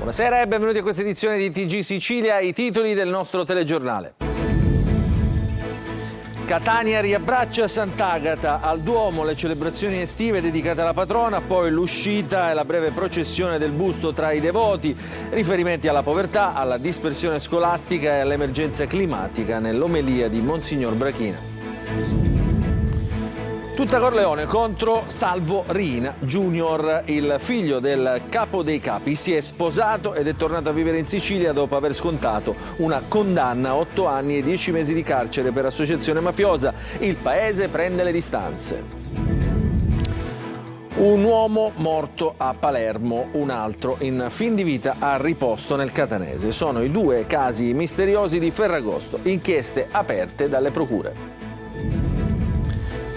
Buonasera e benvenuti a questa edizione di TG Sicilia, i titoli del nostro telegiornale. Catania riabbraccia Sant'Agata, al Duomo le celebrazioni estive dedicate alla patrona, poi l'uscita e la breve processione del busto tra i devoti, riferimenti alla povertà, alla dispersione scolastica e all'emergenza climatica nell'omelia di Monsignor Brachina. Tutta Corleone contro Salvo Riina Junior, il figlio del capo dei capi, si è sposato ed è tornato a vivere in Sicilia dopo aver scontato una condanna a 8 anni e 10 mesi di carcere per associazione mafiosa. Il paese prende le distanze. Un uomo morto a Palermo, un altro in fin di vita a riposto nel Catanese. Sono i 2 casi misteriosi di Ferragosto, inchieste aperte dalle procure.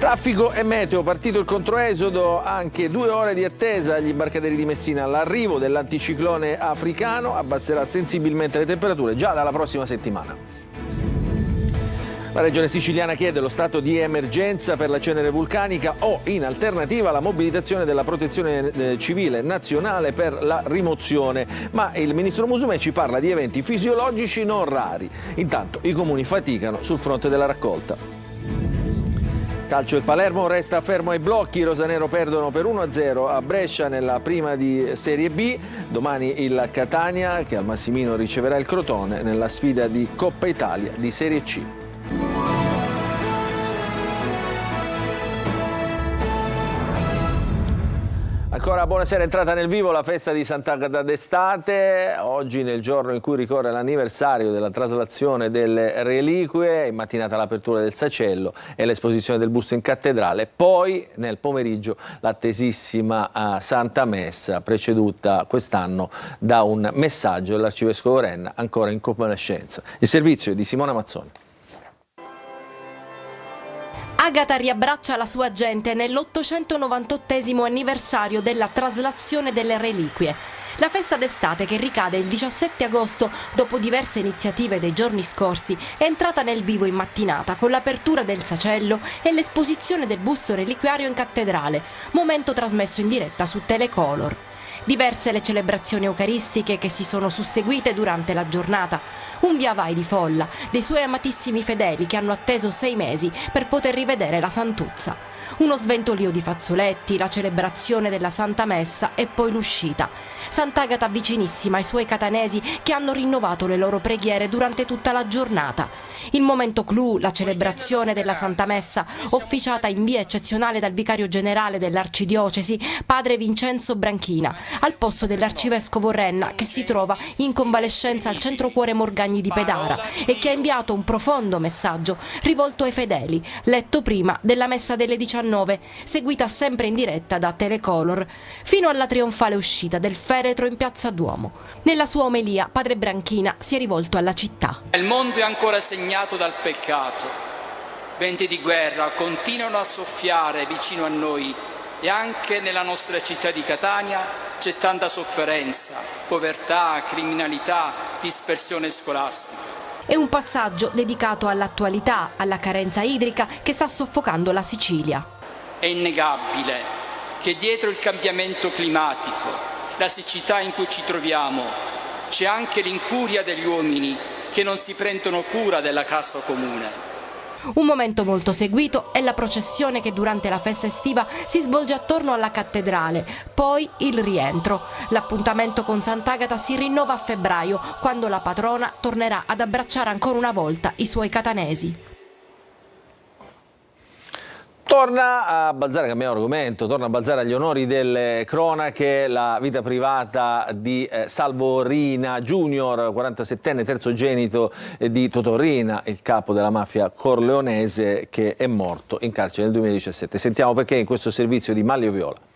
Traffico e meteo, partito il controesodo, anche 2 ore di attesa agli imbarcaderi di Messina. L'arrivo dell'anticiclone africano abbasserà sensibilmente le temperature già dalla prossima settimana. La regione siciliana chiede lo stato di emergenza per la cenere vulcanica o, in alternativa, la mobilitazione della protezione civile nazionale per la rimozione. Ma il ministro Musumeci parla di eventi fisiologici non rari. Intanto i comuni faticano sul fronte della raccolta. Calcio, il Palermo resta fermo ai blocchi, i rosanero perdono per 1-0 a Brescia nella prima di Serie B. Domani il Catania, che al Massimino riceverà il Crotone nella sfida di Coppa Italia di Serie C. Ancora buonasera, entrata nel vivo la festa di Sant'Agata d'estate, oggi nel giorno in cui ricorre l'anniversario della traslazione delle reliquie, in mattinata l'apertura del sacello e l'esposizione del busto in cattedrale, poi nel pomeriggio l'attesissima Santa Messa, preceduta quest'anno da un messaggio dell'Arcivescovo Renna, ancora in convalescenza. Il servizio è di Simona Mazzoni. Agata riabbraccia la sua gente nell'898esimo anniversario della traslazione delle reliquie. La festa d'estate, che ricade il 17 agosto dopo diverse iniziative dei giorni scorsi, è entrata nel vivo in mattinata con l'apertura del sacello e l'esposizione del busto reliquiario in cattedrale, momento trasmesso in diretta su Telecolor. Diverse le celebrazioni eucaristiche che si sono susseguite durante la giornata. Un via vai di folla dei suoi amatissimi fedeli che hanno atteso 6 mesi per poter rivedere la Santuzza. Uno sventolio di fazzoletti, la celebrazione della Santa Messa e poi l'uscita. Sant'Agata vicinissima ai suoi catanesi che hanno rinnovato le loro preghiere durante tutta la giornata. Il momento clou, la celebrazione della Santa Messa, officiata in via eccezionale dal vicario generale dell'Arcidiocesi, padre Vincenzo Branchina, al posto dell'Arcivescovo Renna, che si trova in convalescenza al Centro Cuore Morgagni di Pedara e che ha inviato un profondo messaggio rivolto ai fedeli, letto prima della Messa delle 19, seguita sempre in diretta da Telecolor, fino alla trionfale uscita del feretro in Piazza Duomo. Nella sua omelia, padre Branchina si è rivolto alla città. Il mondo è ancora segnato dal peccato. Venti di guerra continuano a soffiare vicino a noi e anche nella nostra città di Catania c'è tanta sofferenza, povertà, criminalità, dispersione scolastica. È un passaggio dedicato all'attualità, alla carenza idrica che sta soffocando la Sicilia. È innegabile che dietro il cambiamento climatico, la siccità in cui ci troviamo, c'è anche l'incuria degli uomini che non si prendono cura della casa comune. Un momento molto seguito è la processione che durante la festa estiva si svolge attorno alla cattedrale, poi il rientro. L'appuntamento con Sant'Agata si rinnova a febbraio, quando la patrona tornerà ad abbracciare ancora una volta i suoi catanesi. Torna a balzare, cambiamo argomento, torna a balzare agli onori delle cronache la vita privata di Salvo Riina Junior, 47enne, terzogenito di Totò Riina, il capo della mafia corleonese, che è morto in carcere nel 2017. Sentiamo perché in questo servizio di Maglio Viola.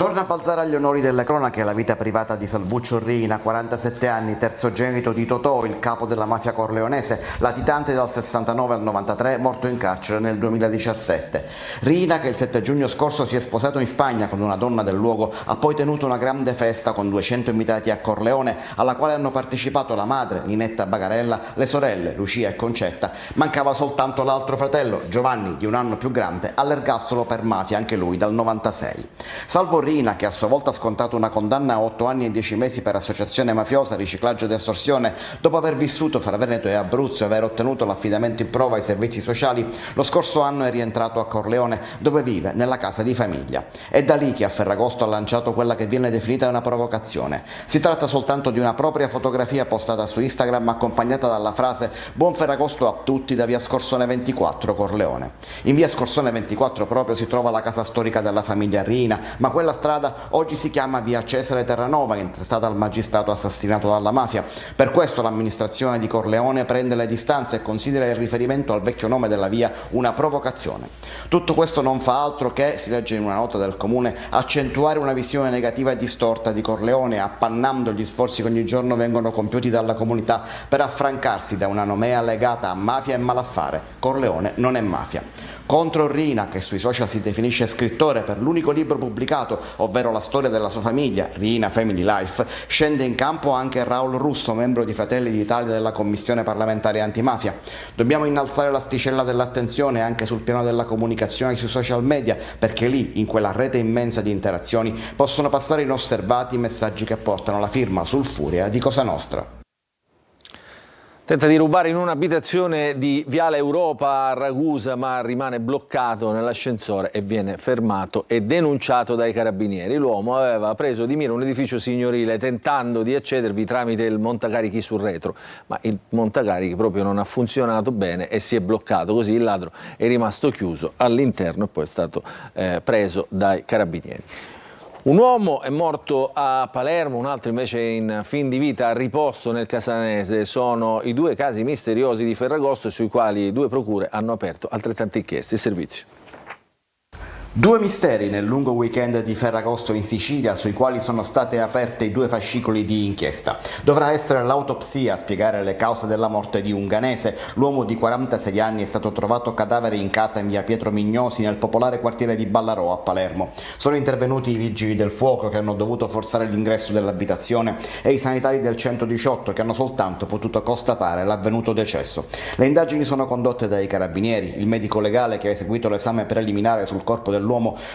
Torna a balzare agli onori delle cronache la vita privata di Salvuccio Riina, 47 anni, terzogenito di Totò, il capo della mafia corleonese, latitante dal 69 al 93, morto in carcere nel 2017. Riina, che il 7 giugno scorso si è sposato in Spagna con una donna del luogo, ha poi tenuto una grande festa con 200 invitati a Corleone, alla quale hanno partecipato la madre, Ninetta Bagarella, le sorelle, Lucia e Concetta. Mancava soltanto l'altro fratello, Giovanni, di un anno più grande, all'ergastolo per mafia, anche lui dal 96. Salvo Rina, che a sua volta ha scontato una condanna a 8 anni e 10 mesi per associazione mafiosa, riciclaggio ed estorsione, dopo aver vissuto fra Veneto e Abruzzo e aver ottenuto l'affidamento in prova ai servizi sociali, lo scorso anno è rientrato a Corleone, dove vive nella casa di famiglia. È da lì che a Ferragosto ha lanciato quella che viene definita una provocazione. Si tratta soltanto di una propria fotografia postata su Instagram accompagnata dalla frase "Buon Ferragosto a tutti da via Scorsone 24 Corleone". In via Scorsone 24 proprio si trova la casa storica della famiglia Rina, ma quella strada oggi si chiama via Cesare Terranova, intestata al magistrato assassinato dalla mafia. Per questo l'amministrazione di Corleone prende le distanze e considera il riferimento al vecchio nome della via una provocazione. Tutto questo non fa altro che, si legge in una nota del comune, accentuare una visione negativa e distorta di Corleone, appannando gli sforzi che ogni giorno vengono compiuti dalla comunità per affrancarsi da una nomea legata a mafia e malaffare. Corleone non è mafia. Contro Rina, che sui social si definisce scrittore per l'unico libro pubblicato, ovvero la storia della sua famiglia, Rina Family Life, scende in campo anche Raul Russo, membro di Fratelli d'Italia della Commissione parlamentare antimafia. Dobbiamo innalzare l'asticella dell'attenzione anche sul piano della comunicazione sui social media, perché lì, in quella rete immensa di interazioni, possono passare inosservati messaggi che portano la firma sulfurea di Cosa Nostra. Tenta di rubare in un'abitazione di Viale Europa a Ragusa, ma rimane bloccato nell'ascensore e viene fermato e denunciato dai carabinieri. L'uomo aveva preso di mira un edificio signorile tentando di accedervi tramite il montacarichi sul retro, ma il montacarichi proprio non ha funzionato bene e si è bloccato, così il ladro è rimasto chiuso all'interno e poi è stato preso dai carabinieri. Un uomo è morto a Palermo, un altro invece in fin di vita a riposto nel Casanese. Sono i due casi misteriosi di Ferragosto sui quali 2 procure hanno aperto altrettante inchieste. Il servizio. 2 misteri nel lungo weekend di Ferragosto in Sicilia, sui quali sono state aperte i 2 fascicoli di inchiesta. Dovrà essere l'autopsia a spiegare le cause della morte di un ghanese. L'uomo di 46 anni è stato trovato cadavere in casa in via Pietro Mignosi, nel popolare quartiere di Ballarò a Palermo. Sono intervenuti i vigili del fuoco che hanno dovuto forzare l'ingresso dell'abitazione e i sanitari del 118 che hanno soltanto potuto constatare l'avvenuto decesso. Le indagini sono condotte dai carabinieri. Il medico legale che ha eseguito l'esame preliminare sul corpo dell'uomo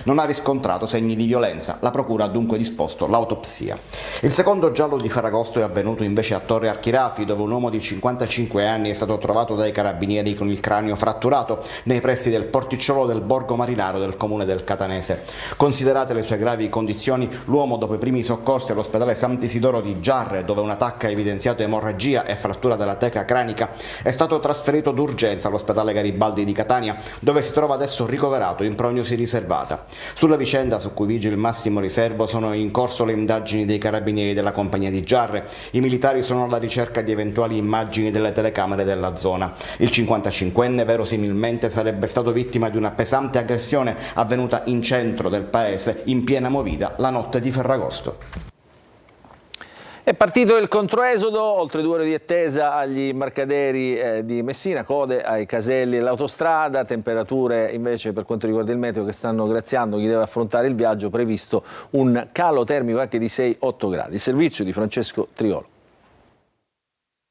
non ha riscontrato segni di violenza. La procura ha dunque disposto l'autopsia. Il secondo giallo di Ferragosto è avvenuto invece a Torre Archirafi, dove un uomo di 55 anni è stato trovato dai carabinieri con il cranio fratturato nei pressi del porticciolo del Borgo Marinaro del comune del Catanese. Considerate le sue gravi condizioni, l'uomo, dopo i primi soccorsi all'ospedale Sant'Isidoro di Giarre, dove una tacca ha evidenziato emorragia e frattura della teca cranica, è stato trasferito d'urgenza all'ospedale Garibaldi di Catania, dove si trova adesso ricoverato in prognosi riservata. Sulla vicenda, su cui vige il massimo riservo, sono in corso le indagini dei carabinieri della compagnia di Giarre. I militari sono alla ricerca di eventuali immagini delle telecamere della zona. Il 55enne verosimilmente sarebbe stato vittima di una pesante aggressione avvenuta in centro del paese in piena movida la notte di Ferragosto. È partito il controesodo, oltre 2 ore di attesa agli imbarcaderi di Messina, code ai caselli e l'autostrada, temperature invece per quanto riguarda il meteo che stanno graziando chi deve affrontare il viaggio, previsto un calo termico anche di 6-8 gradi. Il servizio di Francesco Triolo.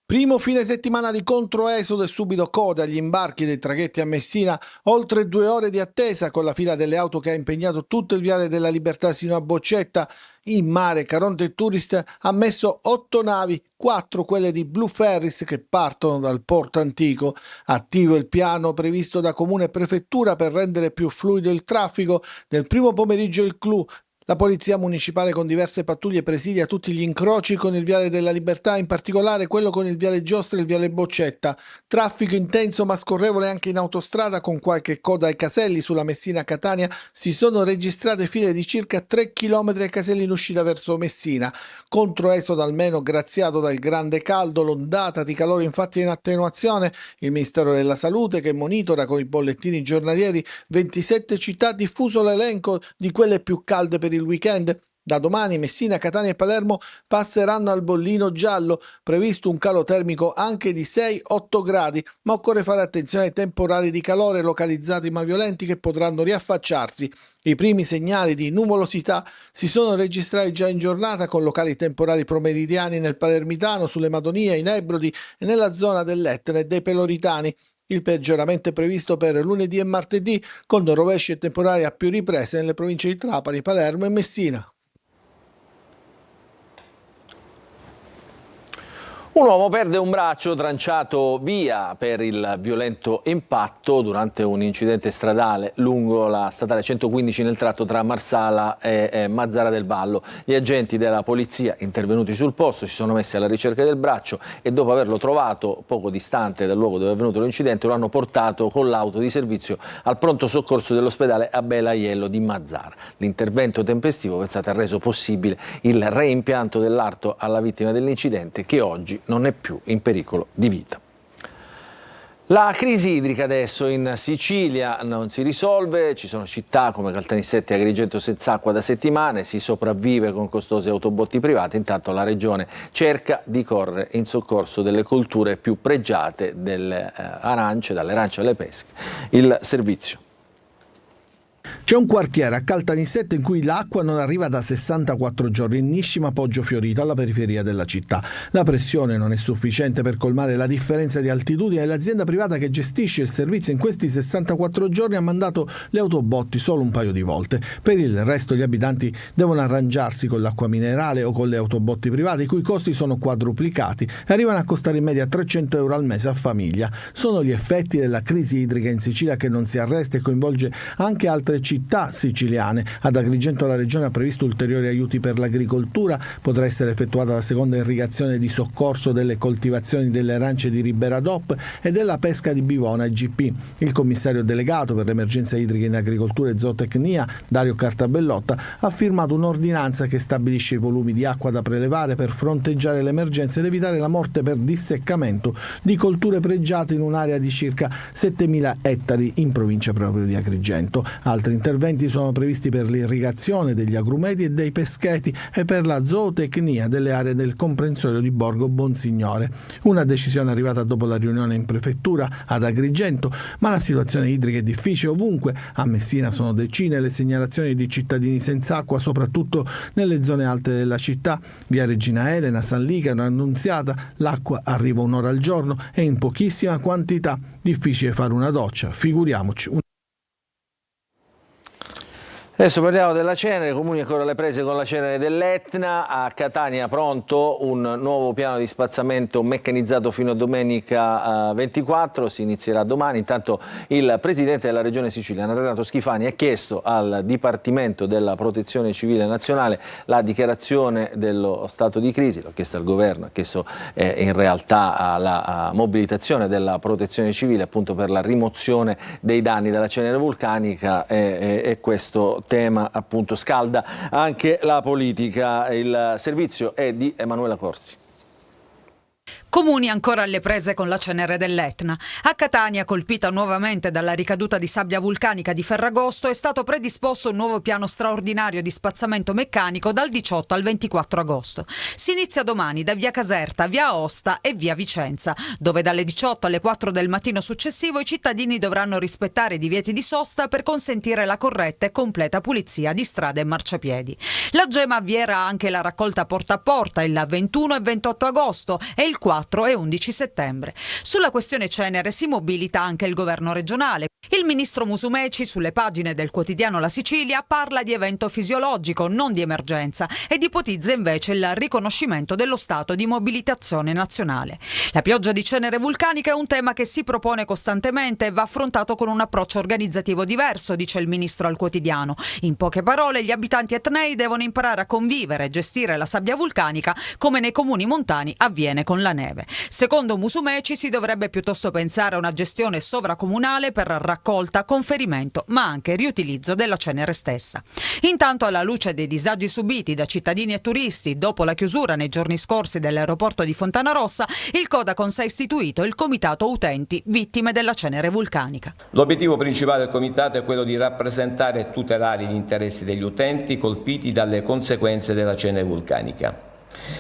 Primo fine settimana di controesodo e subito coda agli imbarchi dei traghetti a Messina, oltre 2 ore di attesa con la fila delle auto che ha impegnato tutto il Viale della Libertà sino a Boccetta. In mare Caronte Tourist ha messo 8 navi, 4 quelle di Blue Ferries che partono dal porto antico. Attivo il piano previsto da Comune e Prefettura per rendere più fluido il traffico. Nel primo pomeriggio il clou. La Polizia Municipale con diverse pattuglie presidia tutti gli incroci con il Viale della Libertà, in particolare quello con il Viale Giostra e il Viale Boccetta. Traffico intenso ma scorrevole anche in autostrada, con qualche coda ai caselli. Sulla Messina-Catania si sono registrate file di circa 3 km ai caselli in uscita verso Messina. Controesodo almeno graziato dal grande caldo, l'ondata di calore infatti è in attenuazione. Il Ministero della Salute, che monitora con i bollettini giornalieri 27 città, ha diffuso l'elenco di quelle più calde per il weekend. Da domani Messina, Catania e Palermo passeranno al bollino giallo, previsto un calo termico anche di 6-8 gradi, ma occorre fare attenzione ai temporali di calore localizzati ma violenti che potranno riaffacciarsi. I primi segnali di nuvolosità si sono registrati già in giornata, con locali temporali promeridiani nel Palermitano, sulle Madonie, in Ebrodi e nella zona dell'Etna e dei Peloritani. Il peggioramento è previsto per lunedì e martedì, con rovesci e temporali a più riprese nelle province di Trapani, Palermo e Messina. Un uomo perde un braccio tranciato via per il violento impatto durante un incidente stradale lungo la statale 115 nel tratto tra Marsala e Mazzara del Vallo. Gli agenti della polizia intervenuti sul posto si sono messi alla ricerca del braccio e dopo averlo trovato poco distante dal luogo dove è avvenuto l'incidente lo hanno portato con l'auto di servizio al pronto soccorso dell'ospedale Abel Aiello di Mazzara. L'intervento tempestivo, pensate, ha reso possibile il reimpianto dell'arto alla vittima dell'incidente, che oggi non è più in pericolo di vita. La crisi idrica adesso in Sicilia non si risolve, ci sono città come Caltanissette e Agrigento senza acqua da settimane, si sopravvive con costose autobotti private, intanto la regione cerca di correre in soccorso delle colture più pregiate, dalle arance alle pesche. Il servizio. C'è un quartiere a Caltanissette in cui l'acqua non arriva da 64 giorni, in Niscima Poggio Fiorito, alla periferia della città. La pressione non è sufficiente per colmare la differenza di altitudine e l'azienda privata che gestisce il servizio in questi 64 giorni ha mandato le autobotti solo un paio di volte. Per il resto gli abitanti devono arrangiarsi con l'acqua minerale o con le autobotti private, i cui costi sono quadruplicati e arrivano a costare in media 300 euro al mese a famiglia. Sono gli effetti della crisi idrica in Sicilia che non si arresta e coinvolge anche altre città siciliane. Ad Agrigento la regione ha previsto ulteriori aiuti per l'agricoltura, potrà essere effettuata la seconda irrigazione di soccorso delle coltivazioni delle arance di Ribera DOP e della pesca di Bivona IGP. Il commissario delegato per l'emergenza idrica in agricoltura e zootecnia, Dario Cartabellotta, ha firmato un'ordinanza che stabilisce i volumi di acqua da prelevare per fronteggiare l'emergenza ed evitare la morte per disseccamento di colture pregiate in un'area di circa 7.000 ettari in provincia proprio di Agrigento. Altri interventi sono previsti per l'irrigazione degli agrumeti e dei pescheti e per la zootecnia delle aree del comprensorio di Borgo Bonsignore. Una decisione arrivata dopo la riunione in prefettura ad Agrigento, ma la situazione idrica è difficile ovunque. A Messina sono decine le segnalazioni di cittadini senza acqua, soprattutto nelle zone alte della città. Via Regina Elena, San Licano, Annunziata, l'acqua arriva un'ora al giorno e in pochissima quantità. Difficile fare una doccia, figuriamoci. Adesso parliamo della Cenere, i comuni ancora alle prese con la Cenere dell'Etna. A Catania pronto un nuovo piano di spazzamento meccanizzato fino a domenica 24, si inizierà domani. Intanto il presidente della regione siciliana, Renato Schifani, ha chiesto al Dipartimento della Protezione Civile Nazionale la dichiarazione dello stato di crisi, l'ha chiesto al governo, ha chiesto in realtà la mobilitazione della protezione civile appunto per la rimozione dei danni dalla cenere vulcanica e questo tema appunto scalda anche la politica. Il servizio è di Emanuela Corsi. Comuni ancora alle prese con la cenere dell'Etna. A Catania, colpita nuovamente dalla ricaduta di sabbia vulcanica di Ferragosto, è stato predisposto un nuovo piano straordinario di spazzamento meccanico dal 18 al 24 agosto. Si inizia domani da via Caserta, via Aosta e via Vicenza, dove dalle 18 alle 4 del mattino successivo i cittadini dovranno rispettare i divieti di sosta per consentire la corretta e completa pulizia di strade e marciapiedi. La Gema avvierà anche la raccolta porta a porta il 21 e 28 agosto e il 4 e 11 settembre. Sulla questione cenere si mobilita anche il governo regionale. Il ministro Musumeci, sulle pagine del quotidiano La Sicilia, parla di evento fisiologico, non di emergenza, ed ipotizza invece il riconoscimento dello stato di mobilitazione nazionale. La pioggia di cenere vulcanica è un tema che si propone costantemente e va affrontato con un approccio organizzativo diverso, dice il ministro al quotidiano. In poche parole, gli abitanti etnei devono imparare a convivere e gestire la sabbia vulcanica come nei comuni montani avviene con la neve. Secondo Musumeci si dovrebbe piuttosto pensare a una gestione sovracomunale per raccolta, conferimento, ma anche riutilizzo della cenere stessa. Intanto, alla luce dei disagi subiti da cittadini e turisti dopo la chiusura nei giorni scorsi dell'aeroporto di Fontanarossa, il Codacons ha istituito il Comitato Utenti Vittime della Cenere Vulcanica. L'obiettivo principale del Comitato è quello di rappresentare e tutelare gli interessi degli utenti colpiti dalle conseguenze della cenere vulcanica.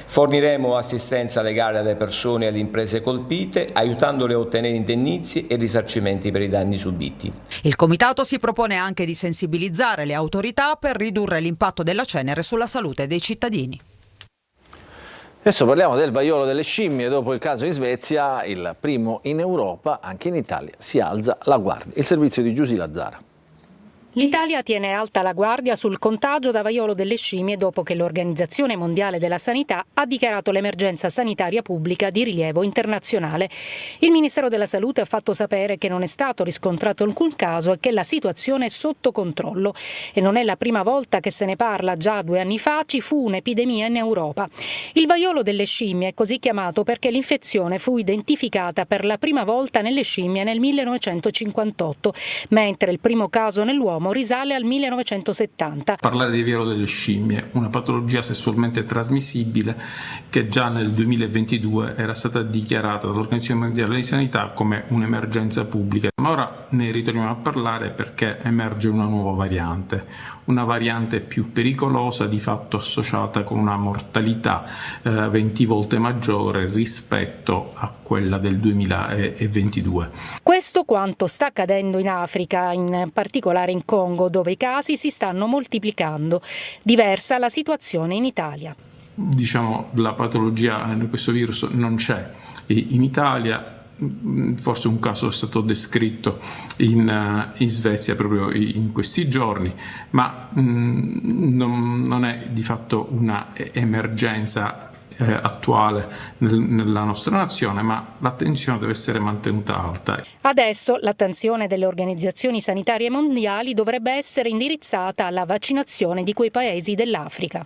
Forniremo assistenza legale alle persone e alle imprese colpite, aiutandole a ottenere indennizzi e risarcimenti per i danni subiti. Il Comitato si propone anche di sensibilizzare le autorità per ridurre l'impatto della cenere sulla salute dei cittadini. Adesso parliamo del vaiolo delle scimmie. Dopo il caso in Svezia, il primo in Europa, anche in Italia, si alza la guardia. Il servizio di Giusy Lazzara. L'Italia tiene alta la guardia sul contagio da vaiolo delle scimmie dopo che l'Organizzazione Mondiale della Sanità ha dichiarato l'emergenza sanitaria pubblica di rilievo internazionale. Il Ministero della Salute ha fatto sapere che non è stato riscontrato alcun caso e che la situazione è sotto controllo. E non è la prima volta che se ne parla. Già 2 anni fa ci fu un'epidemia in Europa. Il vaiolo delle scimmie è così chiamato perché l'infezione fu identificata per la prima volta nelle scimmie nel 1958, mentre il primo caso nell'uomo risale al 1970. Parlare di vaiolo delle scimmie, una patologia sessualmente trasmissibile che già nel 2022 era stata dichiarata dall'Organizzazione Mondiale di Sanità come un'emergenza pubblica. Ma ora ne ritorniamo a parlare perché emerge una nuova variante più pericolosa, di fatto associata con una mortalità 20 volte maggiore rispetto a quella del 2022. Questo quanto sta accadendo in Africa, in particolare in Congo, dove i casi si stanno moltiplicando. Diversa la situazione in Italia. Diciamo, la patologia, questo virus non c'è in Italia. Forse un caso è stato descritto in Svezia proprio in questi giorni, ma non è di fatto una emergenza attuale nella nostra nazione, ma l'attenzione deve essere mantenuta alta. Adesso l'attenzione delle organizzazioni sanitarie mondiali dovrebbe essere indirizzata alla vaccinazione di quei paesi dell'Africa.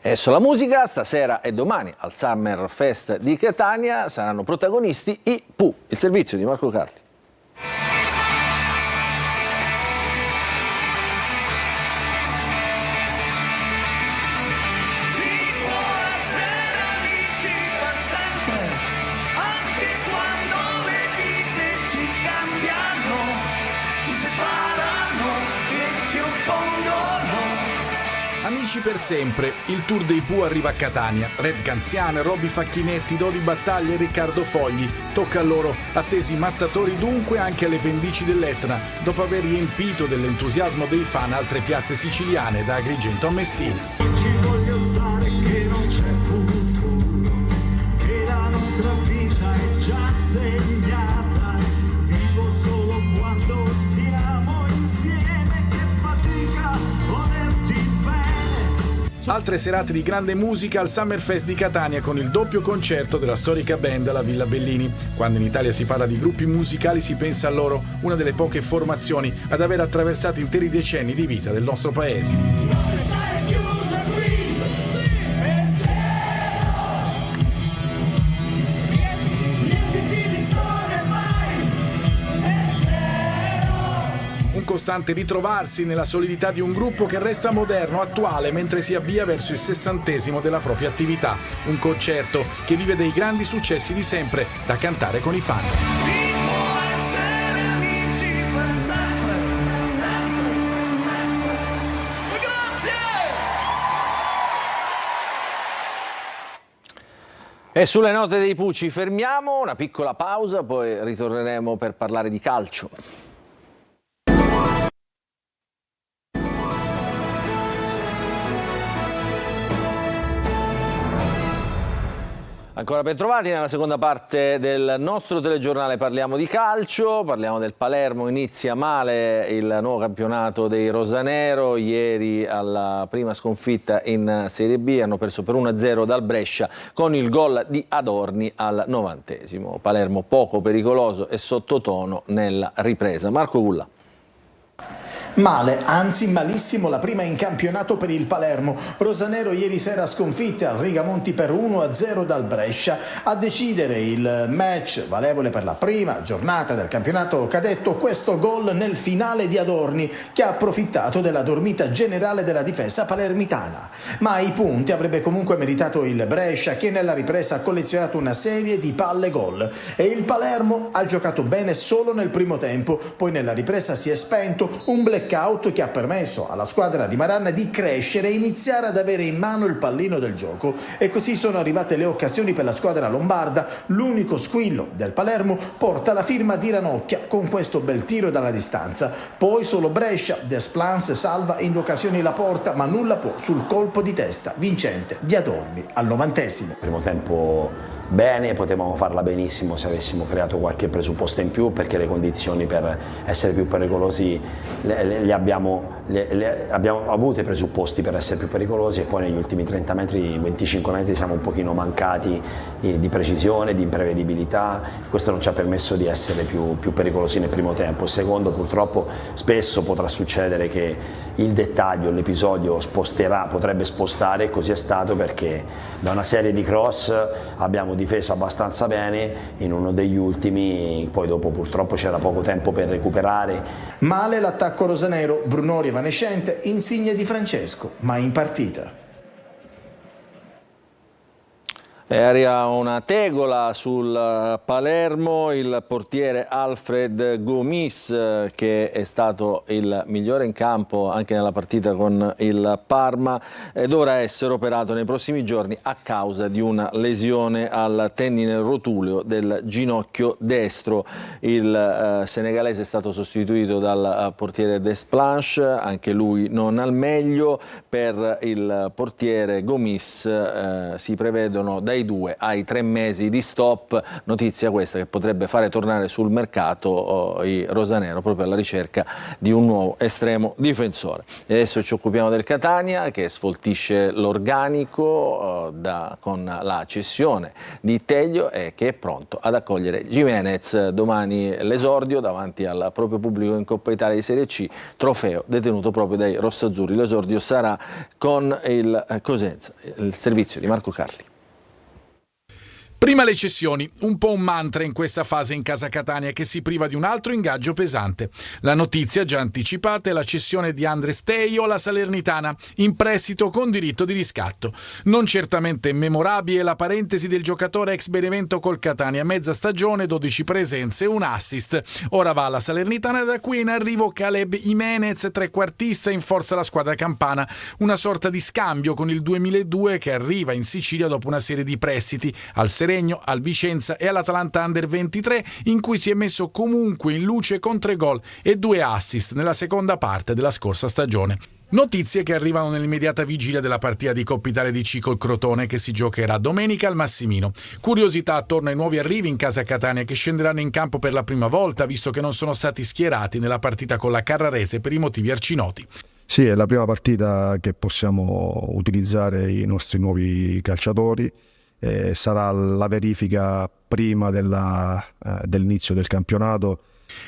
Adesso la musica, stasera e domani al Summer Fest di Catania saranno protagonisti i Pooh, il servizio di Marco Carli. Amici per sempre, il tour dei Pooh arriva a Catania. Red Canziane, Robby Facchinetti, Dodi Battaglia e Riccardo Fogli. Tocca a loro, attesi mattatori dunque anche alle pendici dell'Etna, dopo aver riempito dell'entusiasmo dei fan altre piazze siciliane, da Agrigento a Messina. Ci voglio stare che non c'è futuro, che la nostra vita è già segnata, vivo solo quando stiamo insieme, che fatica volerti bene. Altre serate di grande musica al Summer Fest di Catania con il doppio concerto della storica band alla Villa Bellini. Quando in Italia si parla di gruppi musicali si pensa a loro, una delle poche formazioni ad aver attraversato interi decenni di vita del nostro paese. Un costante ritrovarsi nella solidità di un gruppo che resta moderno, attuale, mentre si avvia verso il 60° della propria attività. Un concerto che vive dei grandi successi di sempre, da cantare con i fan. E sulle note dei Pooh ci fermiamo, una piccola pausa, poi ritorneremo per parlare di calcio. Ancora ben trovati, nella seconda parte del nostro telegiornale parliamo di calcio, parliamo del Palermo, inizia male il nuovo campionato dei rosanero, ieri alla prima sconfitta in Serie B hanno perso per 1-0 dal Brescia con il gol di Adorni al 90°. Palermo poco pericoloso e sottotono nella ripresa. Marco Gulla. Male, anzi malissimo la prima in campionato per il Palermo. Rosanero ieri sera sconfitte al Rigamonti per 1-0 dal Brescia. A decidere il match valevole per la prima giornata del campionato cadetto questo gol nel finale di Adorni, che ha approfittato della dormita generale della difesa palermitana. Ma i punti avrebbe comunque meritato il Brescia, che nella ripresa ha collezionato una serie di palle gol, e il Palermo ha giocato bene solo nel primo tempo, poi nella ripresa si è spento momento un blackout che ha permesso alla squadra di Maranna di crescere e iniziare ad avere in mano il pallino del gioco, e così sono arrivate le occasioni per la squadra lombarda. L'unico squillo del Palermo porta la firma di Ranocchia con questo bel tiro dalla distanza. Poi solo Brescia, Desplances salva in 2 occasioni la porta, ma nulla può sul colpo di testa vincente di Adormi al 90°. Primo tempo bene, potevamo farla benissimo se avessimo creato qualche presupposto in più, perché le condizioni per essere più pericolosi abbiamo avute presupposti per essere più pericolosi, e poi negli ultimi 30 metri, 25 metri siamo un pochino mancati di precisione, di imprevedibilità. Questo non ci ha permesso di essere più pericolosi nel primo tempo. Secondo, purtroppo spesso potrà succedere che il dettaglio, l'episodio potrebbe spostare, e così è stato, perché da una serie di cross abbiamo difeso abbastanza bene in uno degli ultimi, poi dopo purtroppo c'era poco tempo per recuperare. Male l'attacco rosanero, Brunori evanescente, insigne di Francesco, ma in partita. Arriva una tegola sul Palermo, il portiere Alfred Gomis, che è stato il migliore in campo anche nella partita con il Parma, dovrà essere operato nei prossimi giorni a causa di una lesione al tendine rotuleo del ginocchio destro. Il senegalese è stato sostituito dal portiere Desplanches, anche lui non al meglio. Per il portiere Gomis si prevedono dai 2 ai 3 mesi di stop, notizia questa che potrebbe fare tornare sul mercato i rosanero proprio alla ricerca di un nuovo estremo difensore. E adesso ci occupiamo del Catania, che sfoltisce l'organico con la cessione di Teglio e che è pronto ad accogliere Gimenez. Domani l'esordio davanti al proprio pubblico in Coppa Italia di Serie C, trofeo detenuto proprio dai rossazzurri. L'esordio sarà con il Cosenza, il servizio di Marco Carli. Prima le cessioni, un po' un mantra in questa fase in casa Catania, che si priva di un altro ingaggio pesante. La notizia già anticipata è la cessione di Andres Teio alla Salernitana, in prestito con diritto di riscatto. Non certamente memorabile la parentesi del giocatore ex Benevento col Catania, mezza stagione, 12 presenze, un assist. Ora va alla Salernitana, da cui in arrivo Caleb Jimenez, trequartista in forza alla squadra campana. Una sorta di scambio con il 2002 che arriva in Sicilia dopo una serie di prestiti al Serenio, al Vicenza e all'Atalanta Under 23, in cui si è messo comunque in luce con 3 gol e 2 assist nella seconda parte della scorsa stagione. Notizie che arrivano nell'immediata vigilia della partita di Coppa Italia di C col Crotone, che si giocherà domenica al Massimino. Curiosità attorno ai nuovi arrivi in casa Catania, che scenderanno in campo per la prima volta, visto che non sono stati schierati nella partita con la Carrarese per i motivi arcinoti. Sì, è la prima partita che possiamo utilizzare i nostri nuovi calciatori. Sarà la verifica prima dell'inizio del campionato.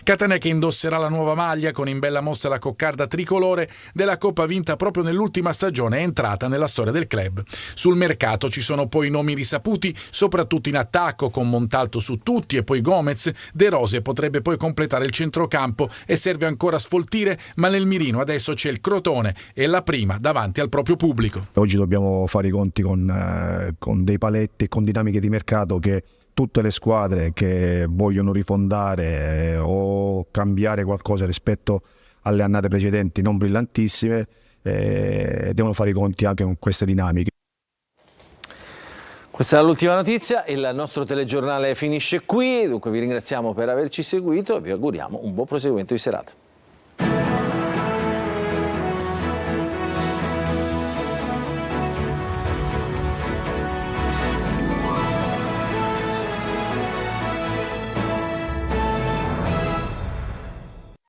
Catania che indosserà la nuova maglia con in bella mostra la coccarda tricolore della Coppa vinta proprio nell'ultima stagione, è entrata nella storia del club. Sul mercato ci sono poi nomi risaputi, soprattutto in attacco, con Montalto su tutti e poi Gomez. De Rose potrebbe poi completare il centrocampo e serve ancora sfoltire, ma nel mirino adesso c'è il Crotone e la prima davanti al proprio pubblico. Oggi dobbiamo fare i conti con dei paletti e con dinamiche di mercato che tutte le squadre che vogliono rifondare o cambiare qualcosa rispetto alle annate precedenti non brillantissime devono fare i conti anche con queste dinamiche. Questa è l'ultima notizia, il nostro telegiornale finisce qui, dunque vi ringraziamo per averci seguito e vi auguriamo un buon proseguimento di serata.